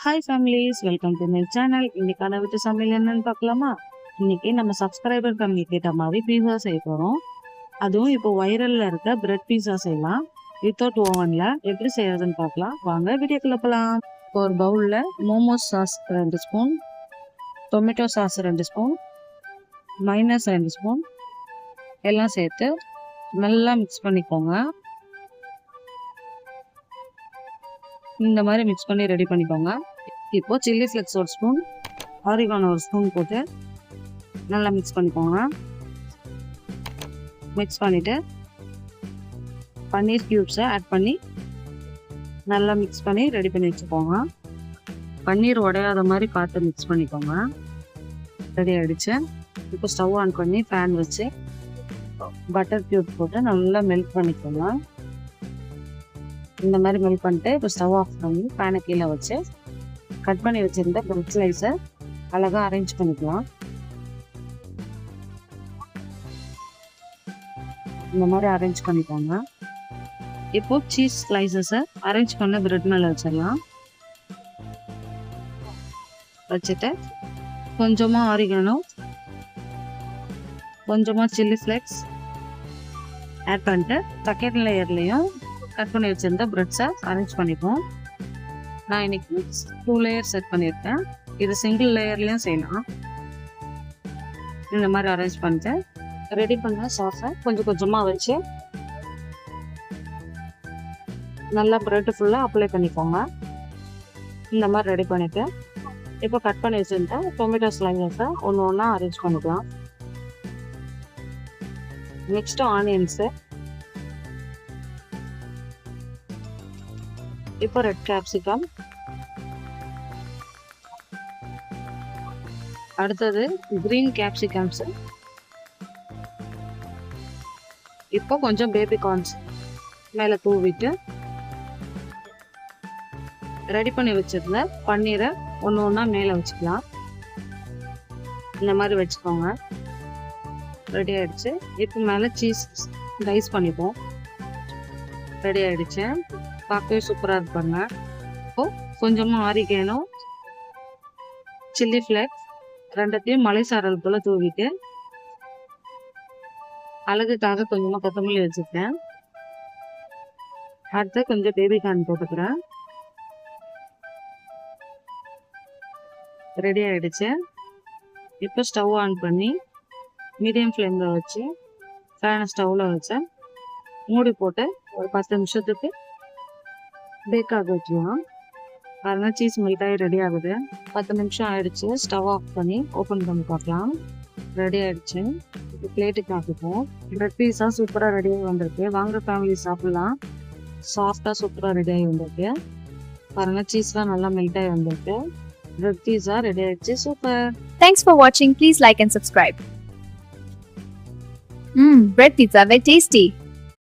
Hi families, welcome to my channel. இன்னைக்கான வீட்டு சமையல் என்னன்னு பார்க்கலாமா? இன்னைக்கு நம்ம சப்ஸ்கிரைபர் ஃபேமிலி கேட்ட மாதிரி பீஸா செய்ய போகிறோம். அதுவும் இப்போ வைரலில் இருக்க பிரெட் பீஸா செய்யலாம். வித்தவுட் ஓவனில் எப்படி செய்யறதுன்னு பார்க்கலாம். வாங்க வீடியோக்குள்ள போகலாம். ஒரு பவுலில் momos sauce 2 spoon, tomato sauce 2 spoon, minus 2 spoon எல்லாம் சேர்த்து நல்லா மிக்ஸ் பண்ணிக்கோங்க. இந்த மாதிரி மிக்ஸ் பண்ணி ரெடி பண்ணிக்கோங்க. இப்போ chilli flex 1 spoon, oregano 1 spoon போட்டு நல்லா மிக்ஸ் பண்ணிக்கோங்க. மிக்ஸ் பண்ணிவிட்டு பன்னீர் க்யூப்ஸை ஆட் பண்ணி நல்லா மிக்ஸ் பண்ணி ரெடி பண்ணி வச்சுக்கோங்க. பன்னீர் உடையாத மாதிரி பார்த்து மிக்ஸ் பண்ணிக்கோங்க. ரெடி ஆகிடுச்சு. இப்போ ஸ்டவ் ஆன் பண்ணி பேன் வச்சு பட்டர் க்யூப் போட்டு நல்லா மெல்ட் பண்ணிக்கோங்க. இந்த மாதிரி மெல்ட் பண்ணிட்டு இப்போ ஸ்டவ் ஆஃப் பண்ணி பேனை கீழே வச்சு கட் பண்ணி வச்சுருந்த பிரெட் ஸ்லைஸை அழகாக அரேஞ்ச் பண்ணிக்கலாம். இந்த மாதிரி அரேஞ்ச் பண்ணிக்கோங்க. இப்போ சீஸ் ஸ்லைசஸை அரேஞ்ச் பண்ண பிரெட் மேலே வச்சிடலாம். வச்சுட்டு கொஞ்சமாக ஆரிகானோ, கொஞ்சமாக சில்லி ஃப்ளெக்ஸ் ஆட் பண்ணிட்டு செகண்ட் லேயர்லேயும் கட் பண்ணி வச்சுருந்த பிரெட்ஸை அரேஞ்ச் பண்ணிப்போம். நான் இன்னைக்கு 2 லேயர் செட் பண்ணியிருக்கேன். இது சிங்கிள் லேயர்லேயும் செய்யலாம். இந்த மாதிரி அரேஞ்ச் பண்ணிட்டு ரெடி பண்ண சாஸை கொஞ்சம் கொஞ்சமாக வச்சு நல்லா பிரெட் ஃபுல்லாக அப்ளை பண்ணிக்கோங்க. இந்த மாதிரி ரெடி பண்ணிவிட்டு இப்போ கட் பண்ணி வச்சுருந்தேன் டொமேட்டோ ஸ்லைசஸை ஒன்று ஒன்றா அரேஞ்ச் பண்ணிக்கலாம். நெக்ஸ்ட்டு ஆனியன்ஸு, இப்போ ரெட் கேப்சிகம், அடுத்தது கிரீன் கேப்சிகம்ஸ், இப்போ கொஞ்சம் பேபி கார்ன்ஸ் மேலே தூவிட்டு ரெடி பண்ணி வச்சிருந்த பன்னீரை ஒன்று ஒன்றா மேலே வச்சுக்கலாம். இந்த மாதிரி வச்சுக்கோங்க. ரெடி ஆயிடுச்சு. இப்போ மேலே சீஸ் ரைஸ் பண்ணிப்போம். ரெடி ஆயிடுச்சு. பார்க்கவே சூப்பராக இருப்பாங்க. இப்போது கொஞ்சமாக ஆரிகானோ, சில்லி ஃப்ளேக்ஸ் ரெண்டத்தையும் மலை சாரல் போல் தூவிட்டு அழகுக்காக கொஞ்சமாக கொத்தமல்லி வச்சுருக்கேன். அடுத்து கொஞ்சம் பேபி கார்ன் போட்டுக்கிறேன். ரெடி ஆகிடுச்சு. இப்போ ஸ்டவ் ஆன் பண்ணி மீடியம் ஃப்ளேமில் வச்சு ஃபேனை ஸ்டவ்வில் வச்சு மூடி போட்டு ஒரு 10 நிமிஷத்துக்கு பேக் ஆக வச்சுக்கலாம். அதனால் சீஸ் மெல்ட் ஆகி ரெடி ஆகுது. 10 நிமிஷம் ஆயிடுச்சு. ஸ்டவ் ஆஃப் பண்ணி ஓப்பன் பண்ணி பார்க்கலாம். ரெடி ஆகிடுச்சு. இப்போ பிளேட்டுக்கு ஆக்கிப்போம். பிரெட் பீஸா சூப்பராக ரெடியாகி வந்திருக்கு. வாங்க ஃபேமிலி சாப்பிட்லாம். சாஃப்டாக சூப்பராக ரெடியாகி வந்திருக்கு. பாருங்கள், சீஸ்லாம் நல்லா மெல்ட் ஆகி வந்திருக்கு. பிரெட் பீஸா ரெடி ஆகிடுச்சு. Super. Thanks for watching. Please like and subscribe. Bread pizza, very tasty.